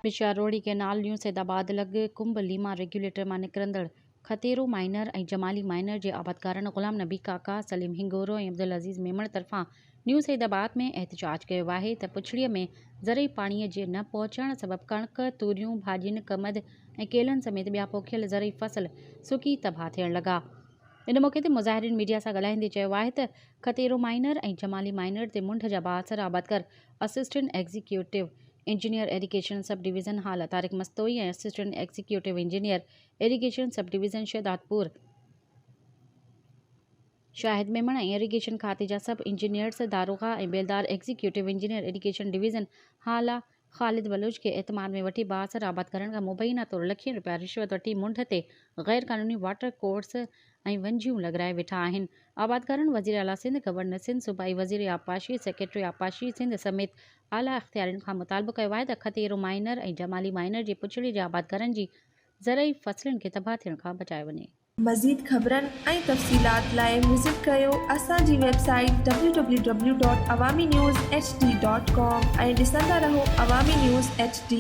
बिशारोड़ी canal new Saidabad लॻ कुंभ लीमा regulator मां निकिरंदड़ खतेरो minor ऐं जमाली माइनर जे आबादकारनि ग़ुलाम नबी काका, सलीम हिंगोरो ऐं अब्दुल अज़ीज़ मेमण तरफ़ां न्यू सैदाबाद में एहतजाज कयो आहे त पुछड़ीअ में ज़रई पाणीअ जे न पहुचण सबबि कणिक, तूरियूं, भाॼियुनि, कमद ऐं केलनि समेत ॿिया पोखियल ज़रई फसल सुकी तबाह थियण लॻा। इन मौक़े ते मुज़ाहिरीन मीडिया सां ॻाल्हाईंदे चयो आहे त खतेरो माइनर ऐं जमाली माइनर ते मुंड जा बासर आबादकार assistant executive engineer irrigation sub division हाल तारिक मस्तोई ऐं assistant executive engineer irrigation sub division Shahdadpur Shahid Memon ऐं एरीगेशन खाते जा सब इंजीनियर्स दारोगा ऐं बेलदार एग्जीक्यूटिव इंजीनियर एरीगेशन डिवीज़न हाला ख़ालिद बलूच खे एतमाद में वठी बासर आबादकारनि खां मुबैना तौरु लखियन रुपया रिश्वत वठी मुंड ते गैर क़ानूनी वाटर कोर्स ऐं वंझियूं लॻाए वेठा आहिनि। आबादकारनि वज़ीर आला सिंध, गवर्नर सिंध, सूबाई वज़ीर आबपाशी, सेक्रेटरी आबपाशी सिंध समेत आला इख्तियारनि खां मुतालबो कयो आहे त खतेरो माइनर ऐं जमाली माइनर जे पुछड़ी जे आबादकारनि जी ज़रई फसलनि खे तबाह थियण खां बचायो वञे। मज़ीद ख़बरनि ऐं तफ़सीलात लाइ विज़िट कयो असांजी वेबसाइट www.awamiNewsHD.com ऐं ॾिसंदा रहो अवामी न्यूज़ HD।